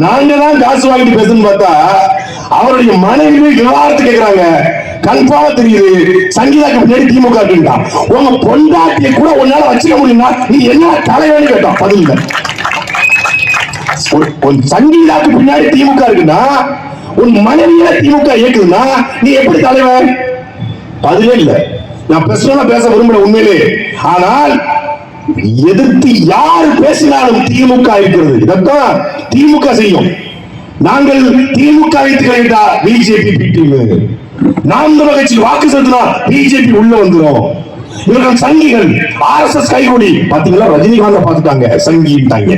நாங்க தான் காசு வாங்கிட்டு பேசணும்னு பார்த்தா அவருடைய மனைவி விவகாரத்து கேட்கிறாங்க. கன்ஃபார்மா தெரியுது சங்கீதாக்கு முன்னாடி திமுக இருக்குண்டா. உங்க பொண்டாட்டியை கூட உன்னால வச்சுக்க முடியுமா? நீ என்ன தலைவனு கேட்டான். பதில் இல்லை. சங்கீதாக்கு பின்னாடி திமுக இருக்குன்னா உன் மனைவிய திமுக இயக்குதுன்னா நீ எப்படி தலைவர்? பதிலே இல்ல. நான் பிரச்சனை பேச விரும்பல உண்மையிலே. ஆனால் எதிர்த்து யார் பேசினாலும் திமுக இருக்கிறது. இதைத்தான் திமுக செய்யும். நாங்கள் திமுக வைத்து பிஜேபி பீட்டிங், நாம் கட்சி வாக்கு செலுத்தினா பிஜேபி உள்ள வந்துடும். இவர்கள் சங்கிகள், RSS கைகூடி. பாத்தீங்களா, ரஜினிகாந்த பாத்துட்டாங்க சங்கிட்டாங்க.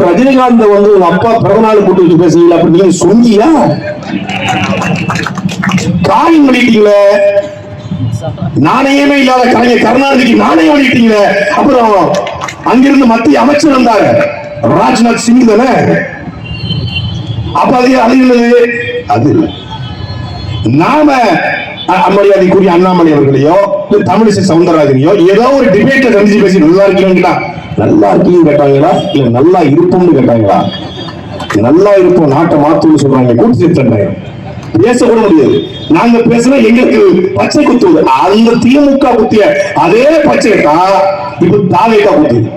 ரஜினிகாந்த் வந்து அப்பா பிறந்தநாள் கூட்டு வச்சு பேசுவீங்களா? அப்படி நீங்க சொங்கியா காயின் பண்ணிட்டீங்களே. நாணயமே இல்லாத கலைஞர் கருணாநிதிக்கு நாணயம் பண்ணிட்டீங்களே. அப்புறம் அங்கிருந்து மத்திய அமைச்சர் வந்தாரு ராஜ்நாத் சிங் தானே. அப்ப அது நாம மரியாதைக்குரிய அண்ணாமலை அவர்களையோ தமிழிசை சவுந்தரராஜனையோ ஏதோ ஒரு டிபேட்டை சந்திச்சு பேசி நல்லா இருக்கீங்களா, நல்லா இருக்கீங்க கேட்டாங்களா, இல்ல நல்லா இருப்போம்னு கேட்டாங்களா? நல்லா இருப்போம், நாட்டை மாத்துன்னு சொல்றாங்க. கூட்டு சேர்த்தாங்க, பேசக்கூட முடியாது. நாங்க பேசினா எங்களுக்கு பச்சை குத்துவது. அந்த திமுக குத்திய அதே பச்சை தான் இப்ப தாவேக்கா குத்துது.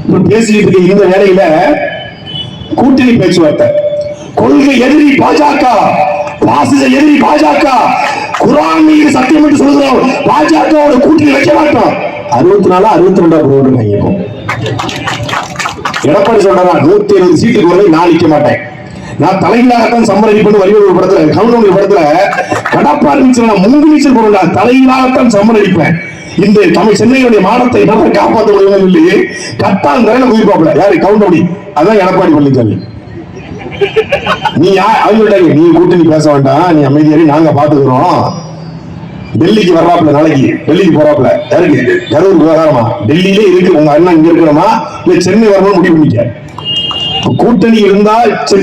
இப்ப பேசிட்டு இருக்க இந்த வேலையில கூட்டணி பேச்சுவார்த்தை, கொள்கை எதிரி பாஜக, பாசிச எதிரி பாஜக, குர்ஆன் மீது சத்தியம் என்று சொல்கிறோம், பாஜகவோட கூட்டணி வைக்க மாட்டோம். 64 62 எடப்பாடி சொல்றாங்க 170 சீட்டுக்கு வரை நான் நிற்க மாட்டேன், நான் தலையிலாகத்தான் சம்மரடிப்பேன். வரிவூர் படத்துல கவுண்டர் படத்துல கடப்பா இருந்துச்சு, நான் 3 நீச்சல் போடுவேன், தலையிலாகத்தான் சம்மரடிப்பேன். இந்த தமிழ் சென்னையுடைய மானத்தை நல்லா காப்பாற்ற முடியும் சொல்லி கட்டான் தரையில குதிப்பாப்ல. யாரு? கவுண்டமணி. அதான் எடப்பாடி பழனிசாமி. நீ அவங்கள்ட்ட நீ கூட்டணி பேச வேண்டாம், நீ அமைதியாரி, நாங்க பாத்துக்கிறோம். டெல்லிக்கு வர்றாப்ல, நாளைக்கு டெல்லிக்கு போறாப்ல. யாருக்கு? கரூர் விவகாரமா? டெல்லியிலே இருக்கு, உங்க அண்ணன் இங்க இருக்கணுமா இல்ல சென்னை வரணும் முடிவு பண்ணிக்க. கூட்டணி இருந்தா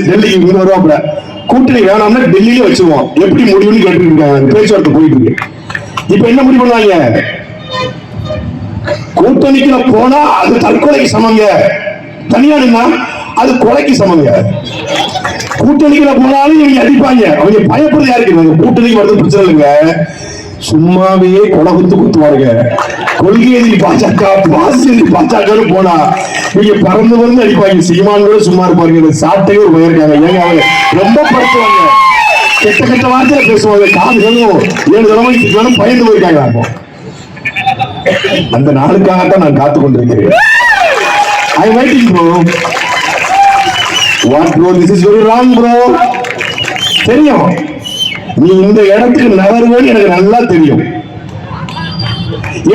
டெல்லிக்கு இங்க வருவாப்ல, கூட்டணி வேணாம்னா டெல்லியில வச்சுருவோம். எப்படி முடிவுன்னு கேட்டு இருக்காங்க, பேச்சுவார்த்தை போயிட்டு இருக்கு. இப்ப என்ன முடிவு பண்ணுவாங்க? கூட்டணிக்குள்ள போனா அது தற்கொலைக்கு சமங்க, தனியா நின்னா அது கொலைக்கு சமங்க. கூட்டணிக்குள்ள போனாலும் இவங்க அடிப்பாங்க, அவங்க பயப்படுறது யாருக்கு? கூட்டணிக்கு வரது பிரச்சனை இல்லைங்க, சும்மாவே கொலை குத்துவாங்க. கொள்கை எதிரி பாஜக, பாசி பாஜக போனா இவங்க பறந்து வந்து அடிப்பாங்க. சீமான் கூட சும்மா இருப்பாங்க, சாட்டையே ஒரு போயிருக்காங்க. ஏங்க அவங்க ரொம்ப படுத்துவாங்க, கெட்ட கெட்ட வார்த்தையில பேசுவாங்க, காதுகளும் 7 தலைமுறை பயந்து போயிருக்காங்க. அப்போ அந்த நாளுக்காகத்தான் நான் காத்துக் கொண்டிருக்கிறேன். I waiting bro. What bro? This is very wrong bro. தெரியும், நீ இந்த இடத்துக்கு நகருவேன்னு எனக்கு நல்லா தெரியும்.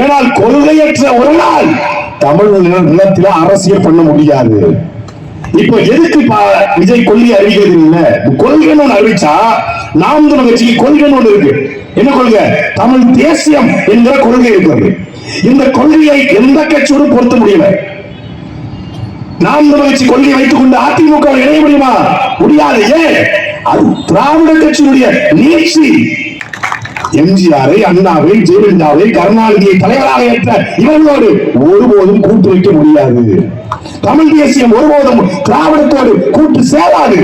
ஏனால் கொள்கையற்ற ஒரு நாள் தமிழ் நிலத்தில் அரசியல் பண்ண முடியாது. இப்ப எதுக்கு விஜய் கொள்கை அறிவிக்கிறது? இல்ல, கொள்கைன்னு ஒண்ணு அறிவிச்சா நாம் தமிழர் கட்சிக்கு கொள்கைன்னு ஒண்ணு இருக்கு. என்ன கொள்கை? தமிழ் தேசியம் என்கிற கொள்கை இருக்கிறது. இந்த கொள்கையை எந்த கட்சியோடும் பொருத்த முடியல. நாம் தமிழர் கட்சி கொள்கையை வைத்துக் கொண்டு அதிமுக இணைய முடியுமா? முடியாது. ஏன்? அது திராவிட கட்சியினுடைய நீட்சி. எம்ஜிஆரை, அண்ணாவை, ஜெயலலிதாவை, கருணாநிதியை தலைவராக ஏற்ற இவர்களோடு ஒருபோதும் கூட்டு வைக்க முடியாது. தமிழ் தேசியம் ஒருபோதும் திராவிடத்தோடு கூட்டு சேராது.